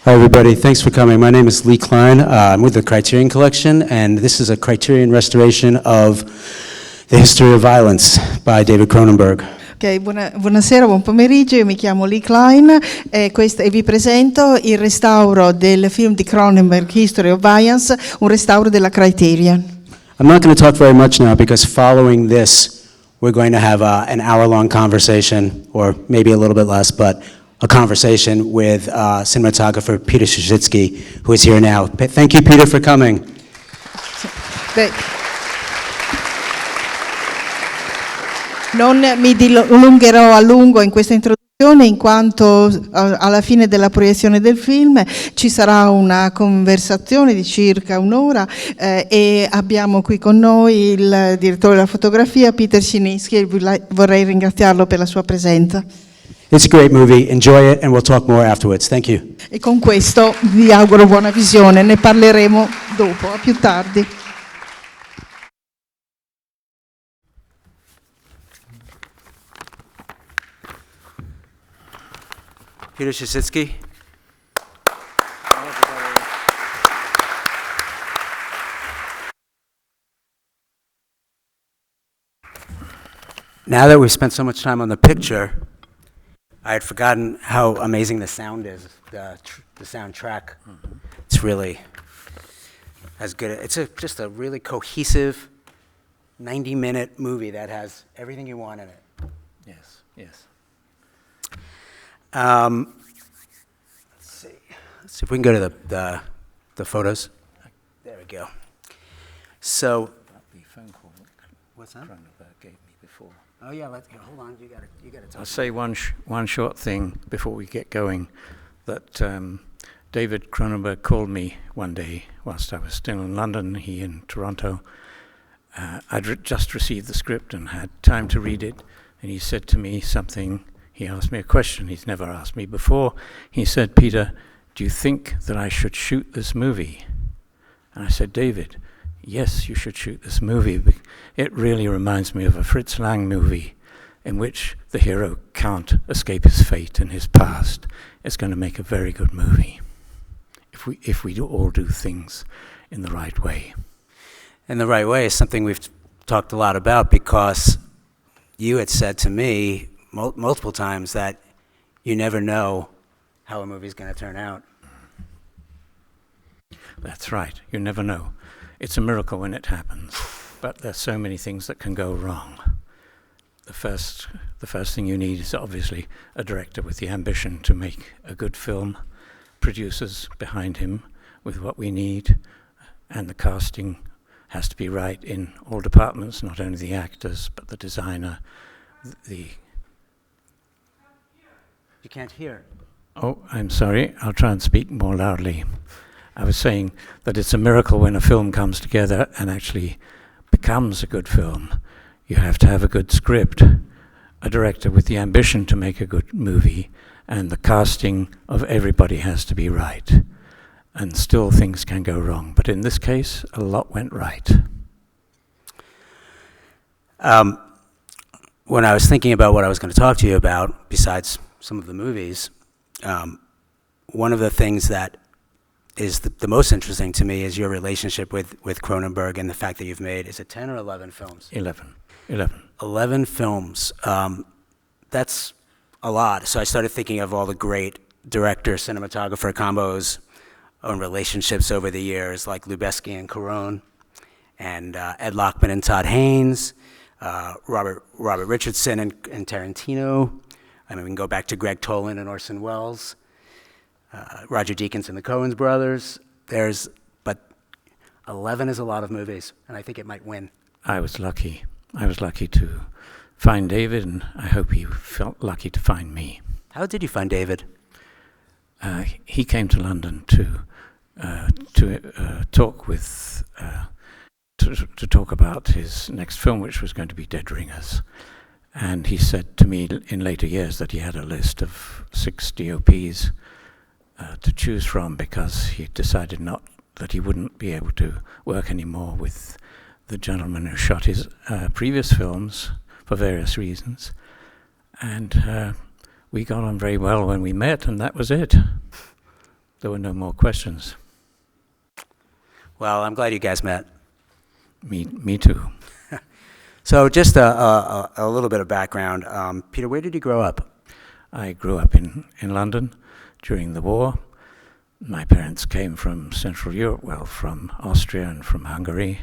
Hi, everybody. Thanks for coming. My name is Lee Kline. I'm with the Criterion Collection, and this is a Criterion restoration of The History of Violence by David Cronenberg. Ok, buonasera, buon pomeriggio, io mi chiamo Lee Kline e vi presento il restauro del film di Cronenberg, History of Violence, un restauro della Criterion. I'm not going to talk very much now because following this, we're going to have an hour-long conversation, or maybe a little bit less, but a conversation with cinematographer Peter Suschitzky, who is here now. Thank you, Peter, for coming. Non mi dilungherò a lungo in questa introduzione, in quanto alla fine della proiezione del film ci sarà una conversazione di circa un'ora e abbiamo qui con noi il direttore della fotografia, Peter Suschitzky, e vorrei ringraziarlo per la sua presenza. It's a great movie. Enjoy it, and we'll talk more afterwards. Thank you. E con questo vi auguro buona visione, ne parleremo dopo, a più tardi. Peter Suschitzky. Now that we've spent so much time on the picture, I had forgotten how amazing the sound is, the soundtrack. Mm-hmm. It's really as good. It's just a really cohesive 90-minute movie that has everything you want in it. Yes, yes. Let's see if we can go to the photos. There we go. So, The phone call. What's that? Cronenberg gave me before. Oh yeah, hold on. You got to talk. I'll say one short thing before we get going. That David Cronenberg called me one day whilst I was still in London. He in Toronto. I'd just received the script and had time to read it, and he said to me something. He asked me a question he's never asked me before. He said, "Peter, do you think that I should shoot this movie?" And I said, "David, yes, you should shoot this movie. It really reminds me of a Fritz Lang movie in which the hero can't escape his fate and his past. It's going to make a very good movie if we all do things in the right way." And the right way is something we've talked a lot about, because you had said to me multiple times that you never know how a movie's going to turn out. That's right. You never know. It's a miracle when it happens, but there's so many things that can go wrong. The first thing you need is obviously a director with the ambition to make a good film, producers behind him with what we need, and the casting has to be right in all departments, not only the actors, but the designer, the... You can't hear. Oh, I'm sorry. I'll try and speak more loudly. I was saying that it's a miracle when a film comes together and actually becomes a good film. You have to have a good script, a director with the ambition to make a good movie, and the casting of everybody has to be right. And still things can go wrong. But in this case, a lot went right. When I was thinking about what I was going to talk to you about, besides some of the movies, one of the things that is the most interesting to me is your relationship with Cronenberg, and the fact that you've made, is it 10 or 11 films? 11. 11 films. That's a lot. So I started thinking of all the great director-cinematographer combos and relationships over the years, like Lubeski and Cuarón, and Ed Lachman and Todd Haynes, Robert Richardson and Tarantino. I mean, we can go back to Greg Toland and Orson Welles, Roger Deakins and the Coen brothers. But 11 is a lot of movies, and I think it might win. I was lucky. I was lucky to find David, and I hope he felt lucky to find me. How did you find David? He came to London to talk with to talk about his next film, which was going to be Dead Ringers. And he said to me in later years that he had a list of 6 DOPs to choose from, because he decided that he wouldn't be able to work anymore with the gentleman who shot his previous films for various reasons. And we got on very well when we met, and that was it. there were no more questions. Well, I'm glad you guys met. Me too. So just a little bit of background. Peter, where did you grow up? I grew up in London during the war. My parents came from Central Europe, well, from Austria and from Hungary.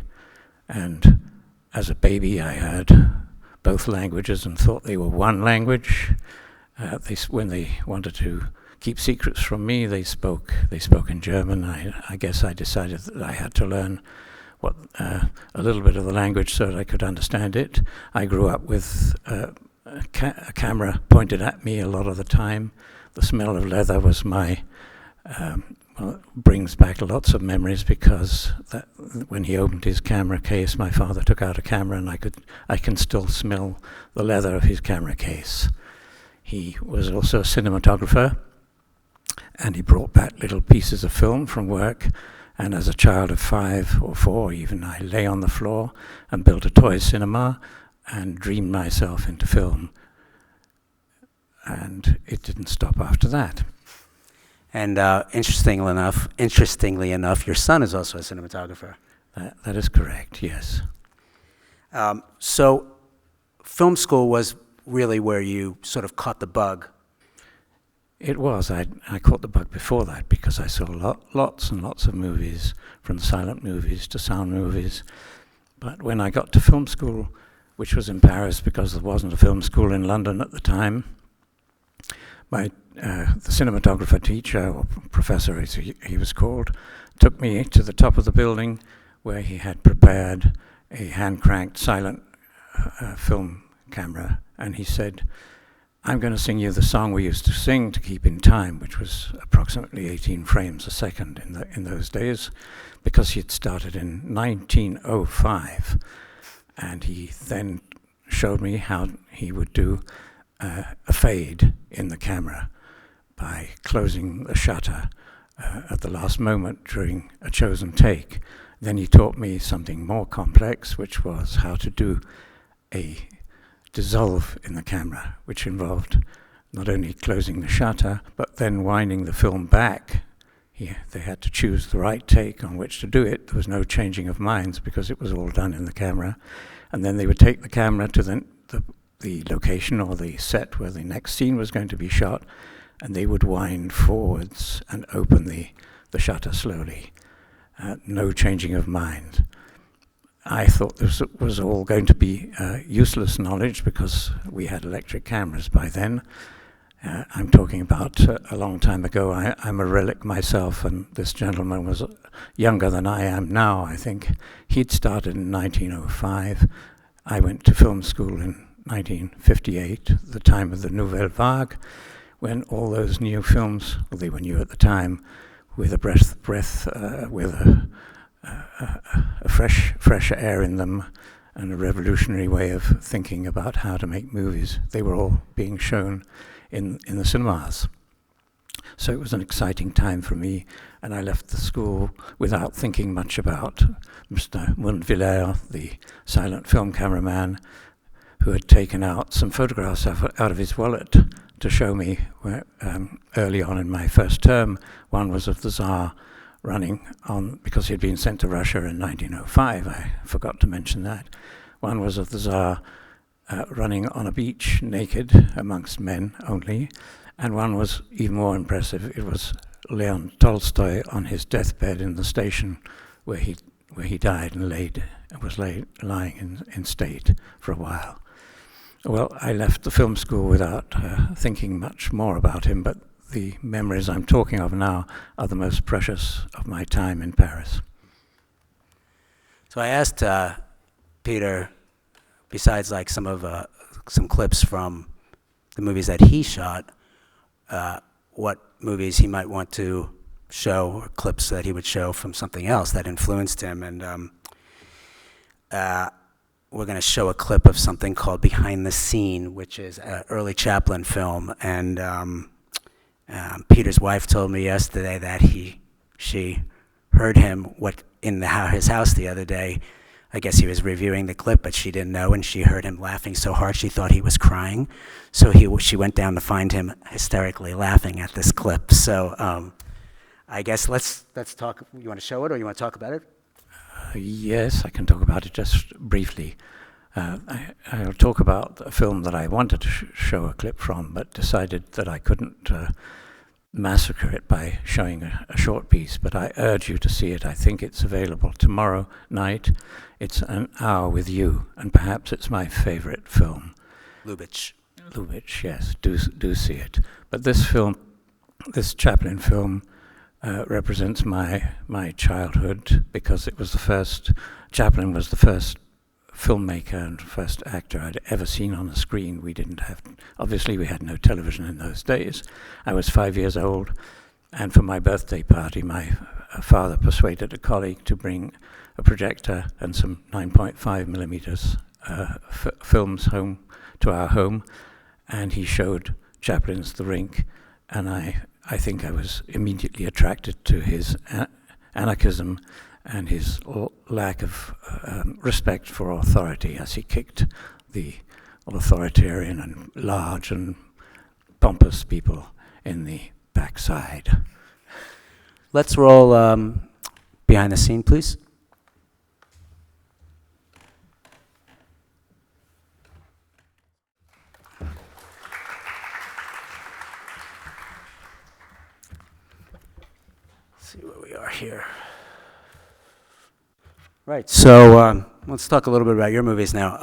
And as a baby, I heard both languages and thought they were one language. When they wanted to keep secrets from me, they spoke in German. I guess I decided that I had to learn a little bit of the language so that I could understand it. I grew up with a camera pointed at me a lot of the time. The smell of leather was brings back lots of memories, because when he opened his camera case, my father took out a camera, and I can still smell the leather of his camera case. He was also a cinematographer, and he brought back little pieces of film from work. And as a child of 5 or 4 even, I lay on the floor and built a toy cinema and dreamed myself into film. And it didn't stop after that. And interestingly enough, your son is also a cinematographer. That is correct, yes. So film school was really where you sort of caught the bug. It was. I caught the bug before that, because I saw lots and lots of movies, from silent movies to sound movies. But when I got to film school, which was in Paris because there wasn't a film school in London at the time, the cinematographer teacher, or professor as he was called, took me to the top of the building where he had prepared a hand-cranked silent film camera, and he said, "I'm going to sing you the song we used to sing to keep in time," which was approximately 18 frames a second in those days, because he had started in 1905. And he then showed me how he would do a fade in the camera by closing the shutter at the last moment during a chosen take. Then he taught me something more complex, which was how to do a dissolve in the camera, which involved not only closing the shutter, but then winding the film back. They had to choose the right take on which to do it. There was no changing of minds, because it was all done in the camera. And then they would take the camera to the location or the set where the next scene was going to be shot, and they would wind forwards and open the shutter slowly. No changing of mind. I thought this was all going to be useless knowledge, because we had electric cameras by then. I'm talking about a long time ago. I'm a relic myself, and this gentleman was younger than I am now, I think. He'd started in 1905. I went to film school in 1958, the time of the Nouvelle Vague, when all those new films, well, they were new at the time, with a fresh air in them, and a revolutionary way of thinking about how to make movies. They were all being shown in the cinemas. So it was an exciting time for me, and I left the school without thinking much about Mr. Mundviller, the silent film cameraman, who had taken out some photographs out of his wallet to show me early on in my first term. One was of the Tsar running on, because he had been sent to Russia in 1905, I forgot to mention that. One was of the Tsar running on a beach naked amongst men only, and one was even more impressive. It was Leon Tolstoy on his deathbed in the station where he died and was lying in state for a while. Well, I left the film school without thinking much more about him, but the memories I'm talking of now are the most precious of my time in Paris. So I asked Peter, besides like some clips from the movies that he shot, what movies he might want to show, or clips that he would show from something else that influenced him. And we're going to show a clip of something called Behind the Scene, which is an early Chaplin film. And Peter's wife told me yesterday that she heard him in his house the other day. I guess he was reviewing the clip, but she didn't know, and she heard him laughing so hard she thought he was crying. So she went down to find him hysterically laughing at this clip. So I guess let's talk. You want to show it, or you want to talk about it? Yes, I can talk about it just briefly. I'll talk about a film that I wanted to show a clip from, but decided that I couldn't massacre it by showing a short piece. But I urge you to see it. I think it's available tomorrow night. It's An Hour with You, and perhaps it's my favorite film. Lubitsch, yes, do see it. But this film, this Chaplin film, represents my childhood, because it was the first. Chaplin was the first filmmaker and first actor I'd ever seen on the screen. Obviously we had no television in those days. I was 5 years old, and for my birthday party, my father persuaded a colleague to bring a projector and some 9.5 millimeters films home to our home, and he showed Chaplin's The Rink, and I think I was immediately attracted to his anarchism and his lack of respect for authority, as he kicked the authoritarian and large and pompous people in the backside. Let's roll behind the scene, please. Let's see where we are here. Right, so let's talk a little bit about your movies now.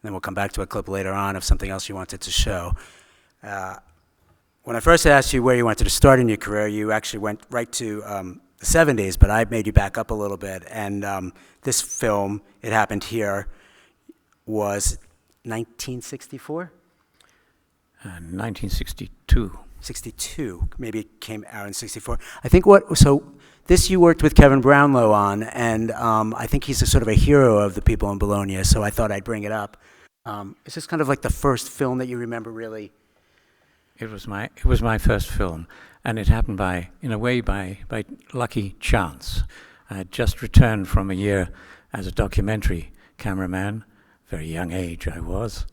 Then we'll come back to a clip later on of something else you wanted to show. When I first asked you where you wanted to start in your career, you actually went right to the 70s, but I made you back up a little bit. And this film, It Happened Here, was 1964? 1962. 62, maybe it came out in 64. I think this you worked with Kevin Brownlow on, and I think he's a sort of a hero of the people in Bologna, so I thought I'd bring it up. Is this kind of like the first film that you remember really? It was my first film, and it happened by lucky chance. I had just returned from a year as a documentary cameraman, very young age I was,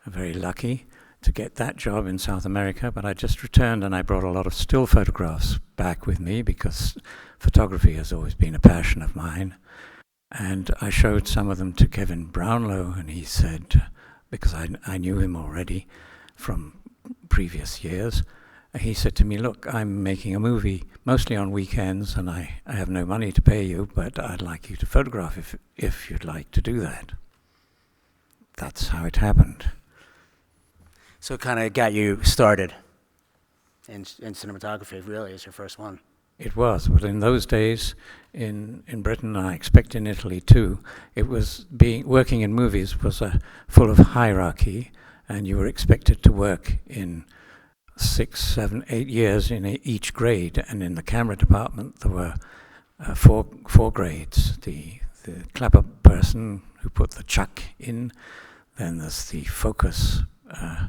very lucky to get that job in South America, but I just returned and I brought a lot of still photographs back with me, because photography has always been a passion of mine. And I showed some of them to Kevin Brownlow, and he said, because I knew him already from previous years, he said to me, look, I'm making a movie mostly on weekends, and I have no money to pay you, but I'd like you to photograph if you'd like to do that. That's how it happened. So it kind of got you started in cinematography, really, as your first one. It was, but in those days, in Britain, and I expect in Italy too, it was working in movies was full of hierarchy, and you were expected to work in 6, 7, 8 years in each grade. And in the camera department, there were four grades: the clapper person who put the chuck in, then there's the focus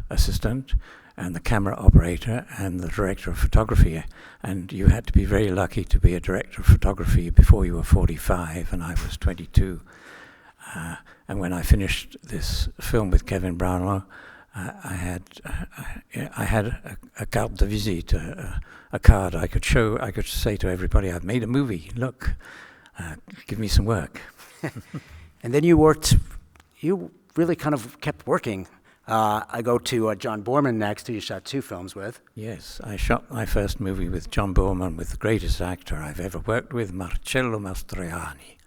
assistant, and the camera operator, and the director of photography. And you had to be very lucky to be a director of photography before you were 45, and I was 22. And when I finished this film with Kevin Brownlow, I had a carte de visite, a card I could show. I could say to everybody, I've made a movie, look, give me some work. And then you really kind of kept working. I go to John Borman next, who you shot 2 films with. Yes, I shot my first movie with John Borman, with the greatest actor I've ever worked with, Marcello Mastroianni.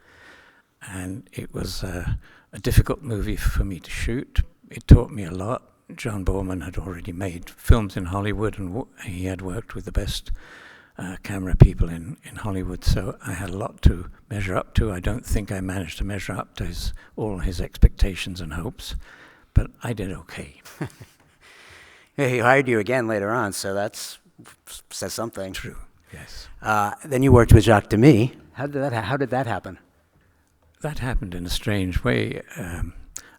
And it was a difficult movie for me to shoot. It taught me a lot. John Borman had already made films in Hollywood, and he had worked with the best camera people in Hollywood, so I had a lot to measure up to. I don't think I managed to measure up to all his expectations and hopes, but I did okay. Yeah, he hired you again later on, so that says something. True, yes. Then you worked with Jacques Demy. How did that happen? That happened in a strange way.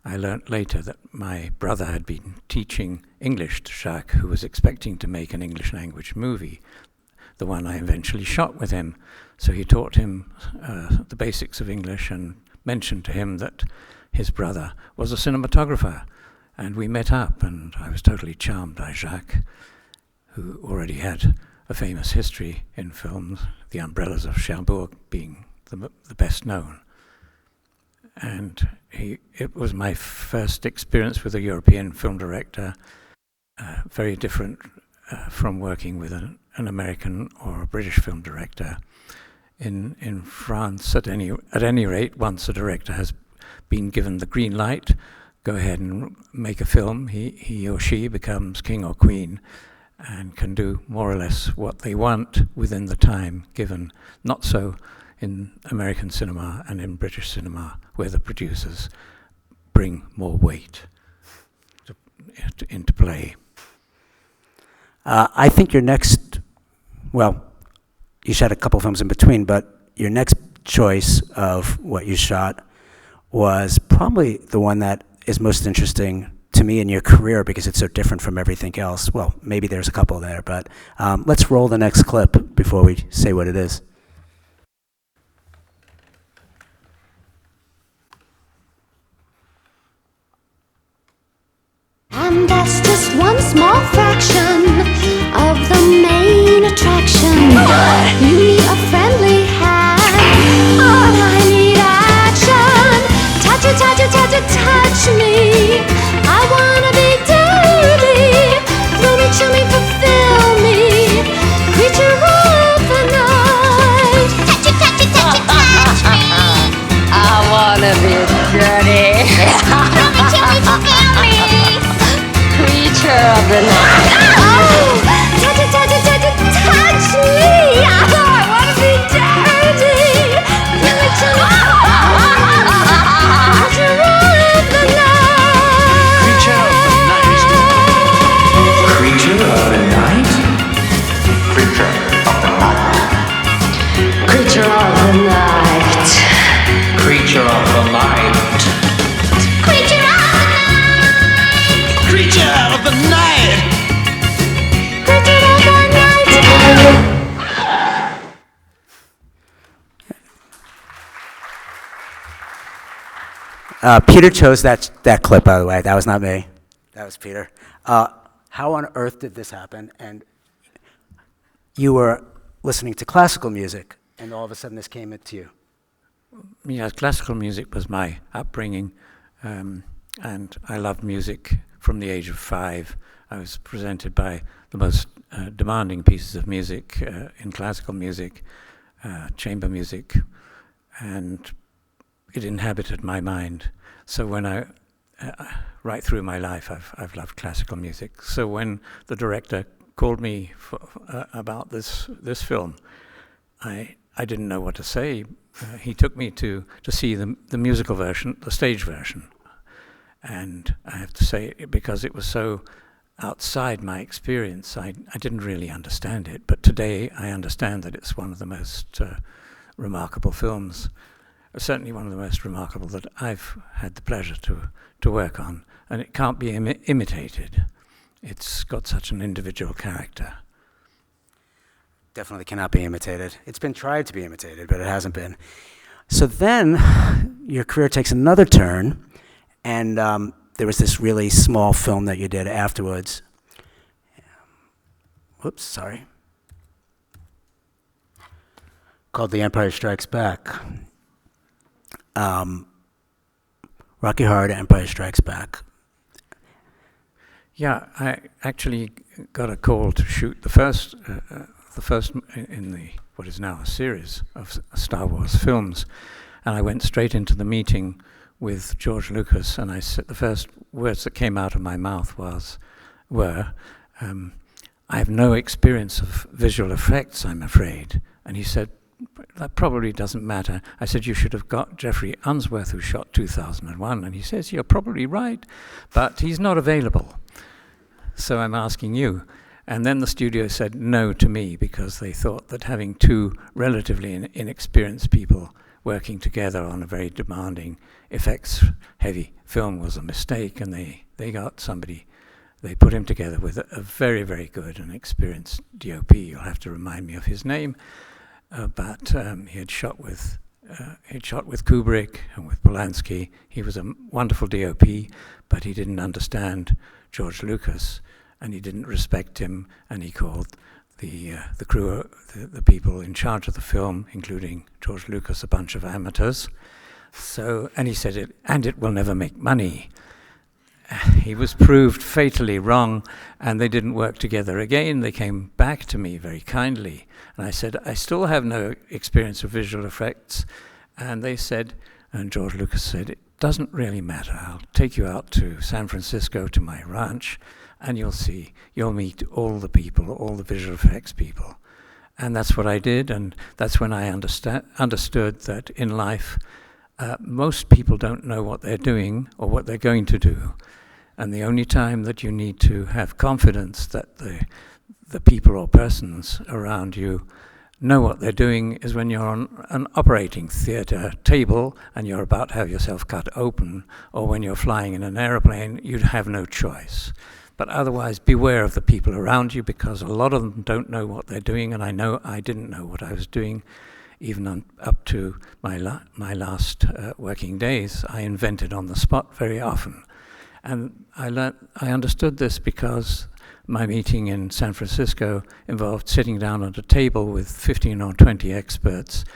I learnt later that my brother had been teaching English to Jacques, who was expecting to make an English language movie, the one I eventually shot with him. So he taught him the basics of English and mentioned to him that his brother was a cinematographer. And we met up, and I was totally charmed by Jacques, who already had a famous history in films, The Umbrellas of Cherbourg being the best known. And it was my first experience with a European film director, very different from working with an American or a British film director. In France, at any rate, once a director has been given the green light, go ahead and make a film, he or she becomes king or queen and can do more or less what they want within the time given. Not so in American cinema and in British cinema, where the producers bring more weight into play. I think your next, well, you shot a couple films in between, but your next choice of what you shot was probably the one that is most interesting to me in your career because it's so different from everything else. Well, maybe there's a couple there, but let's roll the next clip before we say what it is. And that's just one small fraction of the main attraction. You need a friendly hand, but I need action. Touch it, touch it, touch it, touch me. I wanna be dirty. Thrill me, chill me, fulfill me. Creature of the night. Touch it, touch it, touch it, touch me. I wanna be dirty. Thrill me, chill me, fulfill me. Creature of the night. Oh, touch it, touch it, touch it, touch me. Oh, I wanna be dirty. Give it to me. Creature of the night. Creature of the night. Creature of the night. Creature of the night. Creature of the night. Creature of the night. Creature of the night. Creature of the night. Creature of the night. Peter chose that clip, by the way. That was not me. That was Peter. How on earth did this happen? And you were listening to classical music, and all of a sudden this came into you. Yeah, classical music was my upbringing, and I loved music from the age of 5. I was presented by the most demanding pieces of music in classical music, chamber music, and it inhabited my mind. So when right through my life, I've loved classical music. So when the director called me about this film, I didn't know what to say. He took me to see the musical version, the stage version. And I have to say, because it was so outside my experience, I didn't really understand it. But today I understand that it's one of the most remarkable films, certainly one of the most remarkable that I've had the pleasure to work on. And it can't be imitated. It's got such an individual character. Definitely cannot be imitated. It's been tried to be imitated, but it hasn't been. So then your career takes another turn, and there was this really small film that you did afterwards. Whoops, sorry. Called The Empire Strikes Back. Rocky Horror, Empire Strikes Back. Yeah, I actually got a call to shoot the first in the what is now a series of Star Wars films, and I went straight into the meeting with George Lucas, and I said the first words that came out of my mouth were, "I have no experience of visual effects, I'm afraid." And he said, "That probably doesn't matter." I said, "You should have got Jeffrey Unsworth, who shot 2001. And he says, "You're probably right, but he's not available. So I'm asking you." And then the studio said no to me because they thought that having two relatively inexperienced people working together on a very demanding, effects-heavy film was a mistake, and they got somebody. They put him together with a very, very good and experienced DOP. You'll have to remind me of his name. But he had shot with Kubrick and with Polanski. He was a wonderful DOP, but he didn't understand George Lucas, and he didn't respect him, and he called the crew, the people in charge of the film, including George Lucas, a bunch of amateurs. So, and he said it will never make money. He was proved fatally wrong, and they didn't work together again. They came back to me very kindly, and I said, I still have no experience of visual effects. And they said, and George Lucas said, it doesn't really matter. I'll take you out to San Francisco to my ranch, and you'll meet all the people, all the visual effects people. And that's what I did, and that's when I understood that in life, most people don't know what they're doing or what they're going to do. And the only time that you need to have confidence that the people or persons around you know what they're doing is when you're on an operating theatre table and you're about to have yourself cut open, or when you're flying in an aeroplane, you'd have no choice. But otherwise, beware of the people around you, because a lot of them don't know what they're doing, and I know I didn't know what I was doing. Even up to my last working days, I invented on the spot very often. And I understood this because my meeting in San Francisco involved sitting down at a table with 15 or 20 experts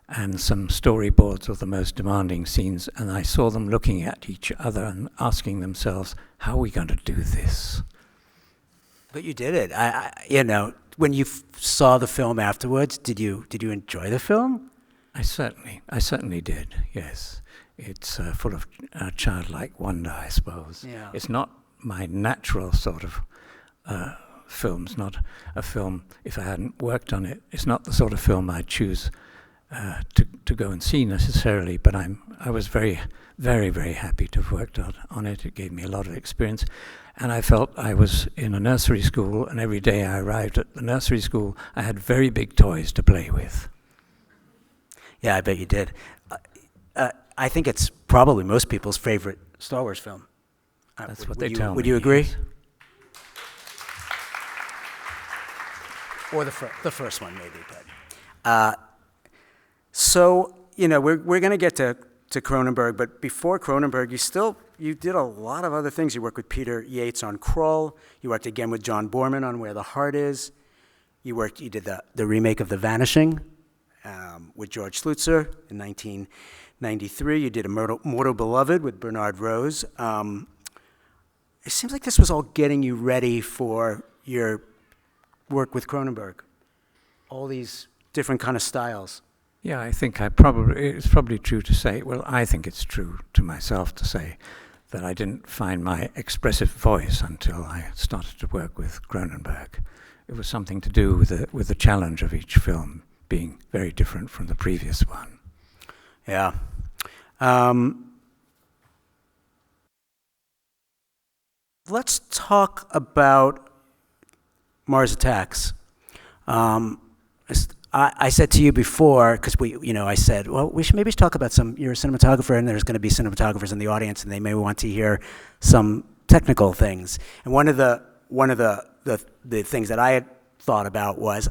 and some storyboards of the most demanding scenes, and I saw them looking at each other and asking themselves, how are we going to do this? But you did it. When you saw the film afterwards, did you enjoy the film? I certainly did, yes. It's full of childlike wonder, I suppose. Yeah. It's not my natural sort of film. It's not a film, if I hadn't worked on it, it's not the sort of film I'd choose to go and see necessarily, but I was very, very, very happy to have worked on it. It gave me a lot of experience. And I felt I was in a nursery school, and every day I arrived at the nursery school, I had very big toys to play with. Yeah, I bet you did. I think it's probably most people's favorite Star Wars film. That's what they tell me. Would you agree? Yes. Or the first one, maybe. But we're going to get to Cronenberg, but before Cronenberg, you did a lot of other things. You worked with Peter Yates on Krull. You worked again with John Borman on Where the Heart Is. You did the remake of The Vanishing with George Slutzer in 1993. You did Mortal Beloved with Bernard Rose. It seems like this was all getting you ready for your work with Cronenberg. All these different kind of styles. Yeah, I think it's probably true to say, well, I think it's true to myself to say that I didn't find my expressive voice until I started to work with Cronenberg. It was something to do with the challenge of each film being very different from the previous one. Yeah. Let's talk about Mars Attacks. I said to you before, because I said, well, we should maybe talk about you're a cinematographer, and there's going to be cinematographers in the audience, and they may want to hear some technical things. And one of the things that I had thought about was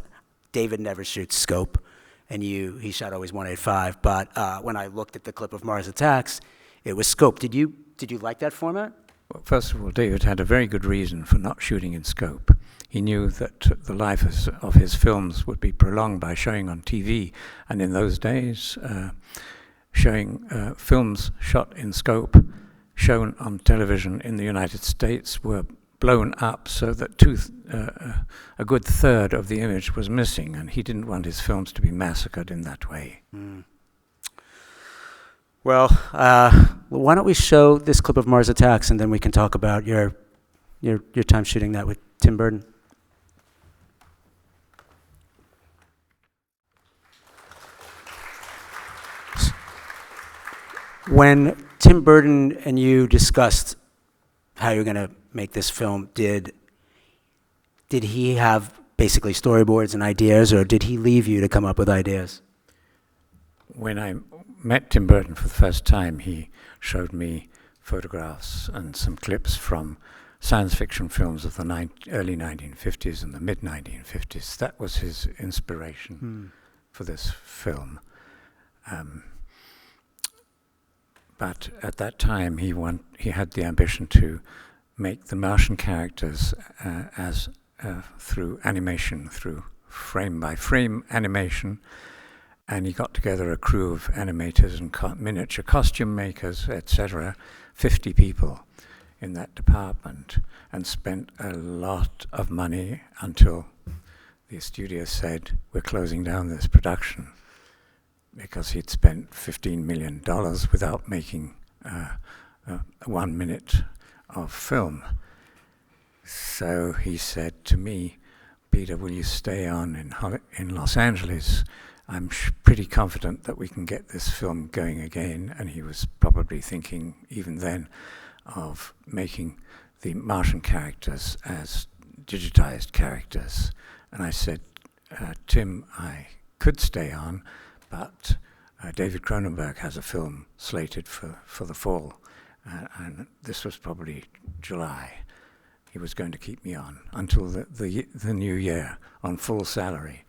David never shoots scope, and he shot always 185. But when I looked at the clip of Mars Attacks, it was scope. Did you like that format? Well, first of all, David had a very good reason for not shooting in scope. He knew that the life of his films would be prolonged by showing on TV, and in those days, showing films shot in scope, shown on television in the United States, were blown up so that a good third of the image was missing, and he didn't want his films to be massacred in that way. Mm. Well, why don't we show this clip of Mars Attacks, and then we can talk about your time shooting that with Tim Burton. When Tim Burton and you discussed how you're going to make this film, did he have basically storyboards and ideas, or did he leave you to come up with ideas? When I met Tim Burton for the first time, he showed me photographs and some clips from science fiction films of the early 1950s and the mid-1950s. That was his inspiration for this film. But at that time, he had the ambition to make the Martian characters as through animation, through frame-by-frame animation, and he got together a crew of animators and miniature costume makers, etc., 50 people in that department, and spent a lot of money until the studio said, we're closing down this production, because he'd spent $15 million without making 1 minute of film. So he said to me, Peter, will you stay on in Los Angeles? I'm pretty confident that we can get this film going again. And he was probably thinking, even then, of making the Martian characters as digitized characters. And I said, Tim, I could stay on, but David Cronenberg has a film slated for the fall. And this was probably July. He was going to keep me on until the new year on full salary,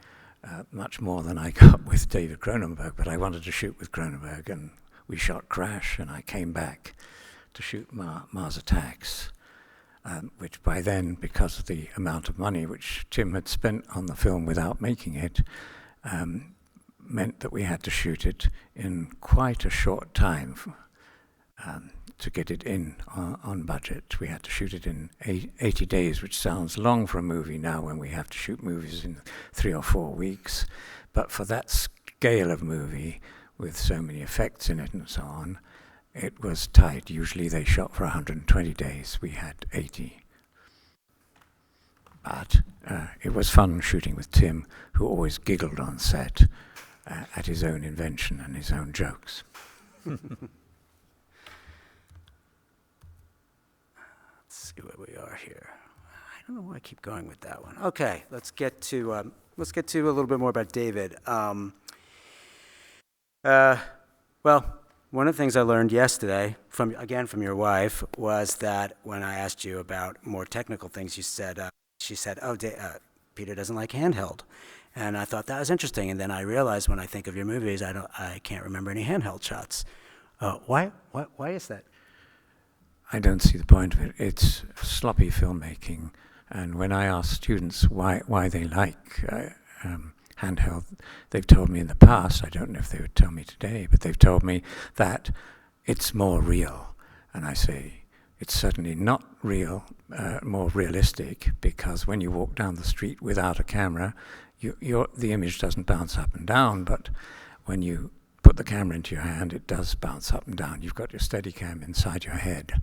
much more than I got with David Cronenberg, but I wanted to shoot with Cronenberg, and we shot Crash, and I came back to shoot Mars Attacks, which by then, because of the amount of money which Tim had spent on the film without making it, meant that we had to shoot it in quite a short time. To get it in on budget. We had to shoot it in 80 days, which sounds long for a movie now when we have to shoot movies in 3 or 4 weeks. But for that scale of movie, with so many effects in it and so on, it was tight. Usually they shot for 120 days. We had 80. But it was fun shooting with Tim, who always giggled on set at his own invention and his own jokes. See where we are here. I don't know why I keep going with that one. Okay, let's get to a little bit more about David. Well, one of the things I learned yesterday from your wife was that when I asked you about more technical things, she said, Peter doesn't like handheld, and I thought that was interesting. And then I realized when I think of your movies, I can't remember any handheld shots. Why is that? I don't see the point of it. It's sloppy filmmaking, and when I ask students why they like handheld, they've told me in the past, I don't know if they would tell me today, but they've told me that it's more real. And I say, it's certainly not real, more realistic, because when you walk down the street without a camera, the image doesn't bounce up and down, but when you put the camera into your hand, it does bounce up and down. You've got your Steadicam inside your head.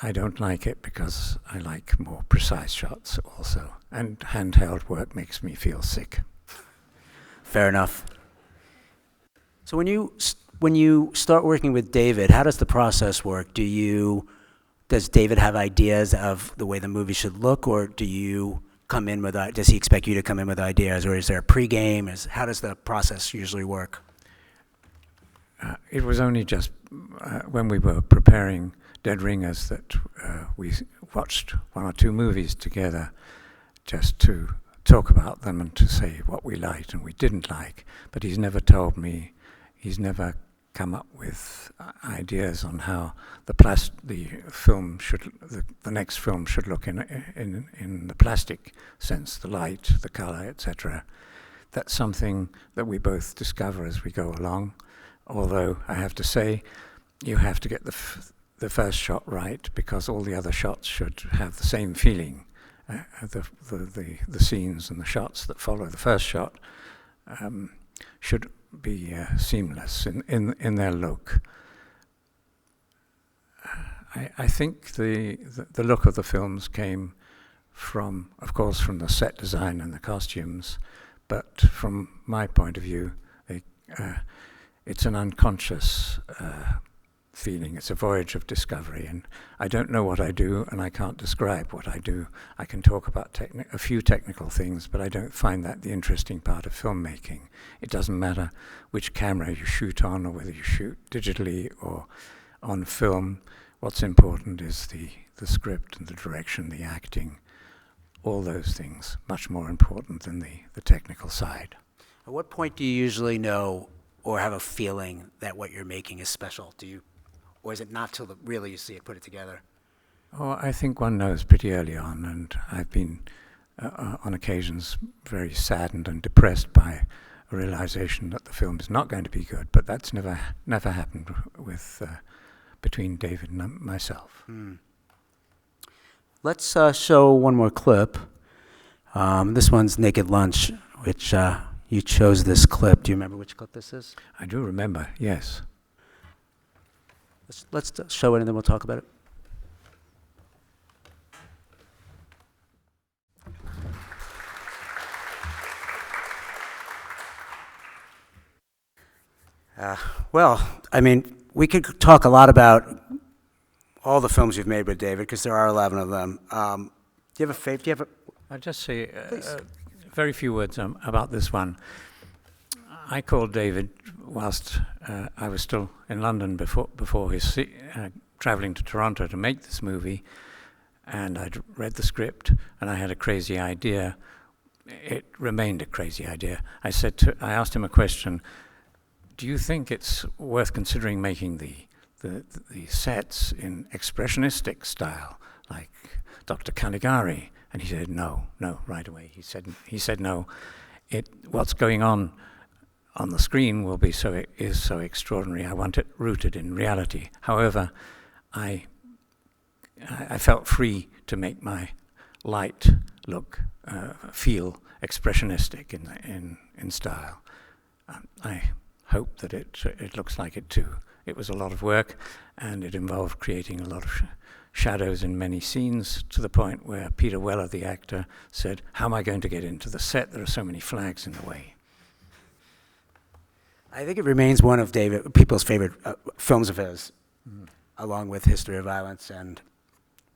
I don't like it because I like more precise shots also. And handheld work makes me feel sick. Fair enough. So when you start working with David, how does the process work? Does David have ideas of the way the movie should look, or do you come in with, does he expect you to come in with ideas, or is there a pregame? How does the process usually work? It was only just when we were preparing Dead Ringers that we watched 1 or 2 movies together just to talk about them and to say what we liked and we didn't like. But he's never told me, he's never come up with ideas on how the next film should look in the plastic sense, the light, the color, etc. That's something that we both discover as we go along. Although I have to say, you have to get the first shot right, because all the other shots should have the same feeling. The scenes and the shots that follow the first shot should be seamless in their look. I think the look of the films came from, of course, from the set design and the costumes, but from my point of view, it's an unconscious feeling. It's a voyage of discovery, and I don't know what I do, and I can't describe what I do. I can talk about a few technical things, but I don't find that the interesting part of filmmaking. It doesn't matter which camera you shoot on, or whether you shoot digitally or on film. What's important is the script and the direction, the acting, all those things, much more important than the technical side. At what point do you usually know or have a feeling that what you're making is special? Or is it not till really you see it, put it together? Oh, I think one knows pretty early on, and I've been, on occasions, very saddened and depressed by a realization that the film is not going to be good. But that's never happened with between David and myself. Let's show one more clip. This one's Naked Lunch, which you chose this clip. Do you remember which clip this is? I do remember, yes. Let's show it and then we'll talk about it. Well, I mean, we could talk a lot about all the films you've made with David, because there are 11 of them. Do you have a favorite? I'll just say very few words about this one. I called David whilst I was still in London before his traveling to Toronto to make this movie, and I'd read the script and I had a crazy idea. It remained a crazy idea. I asked him a question: do you think it's worth considering making the sets in expressionistic style, like Dr. Caligari? And he said no, right away. He said no. What's going on the screen is so extraordinary. I want it rooted in reality. However, I felt free to make my light look feel expressionistic in style. I hope that it looks like it too. It was a lot of work, and it involved creating a lot of shadows in many scenes, to the point where Peter Weller, the actor, said, "How am I going to get into the set? There are so many flags in the way." I think it remains one of people's favorite films of his, along with History of Violence, and,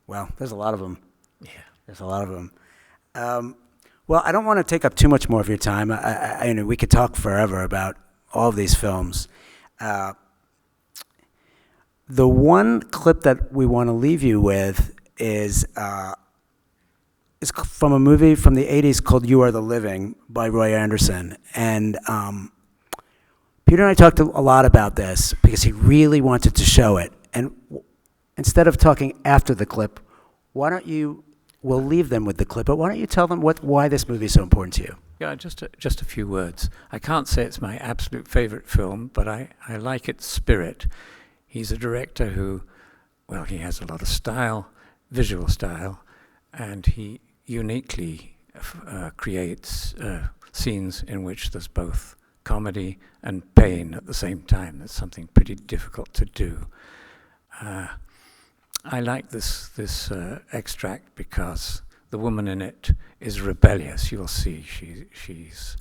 well, there's a lot of them. Yeah. There's a lot of them. Well, I don't want to take up too much more of your time. I know we could talk forever about all of these films. The one clip that we want to leave you with is from a movie from the 80s called You Are the Living by Roy Andersson. And Peter and I talked a lot about this because he really wanted to show it. And instead of talking after the clip, we'll leave them with the clip, but why don't you tell them why this movie is so important to you? Yeah, just a few words. I can't say it's my absolute favorite film, but I like its spirit. He's a director who, well, he has a lot of style, visual style, and he uniquely creates scenes in which there's both comedy and pain at the same time. That's something pretty difficult to do. I like this extract because the woman in it is rebellious. You'll see she's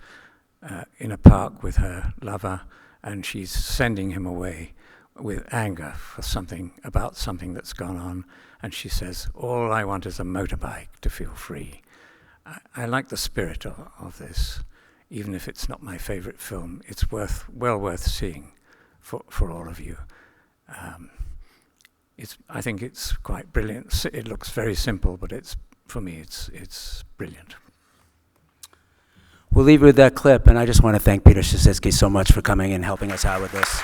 in a park with her lover, and she's sending him away with anger about something that's gone on, and she says, "All I want is a motorbike to feel free." I like the spirit of this. Even if it's not my favorite film, it's well worth seeing for all of you. I think it's quite brilliant. It looks very simple, but for me it's brilliant. We'll leave you with that clip, and I just want to thank Peter Suschitzky so much for coming and helping us out with this.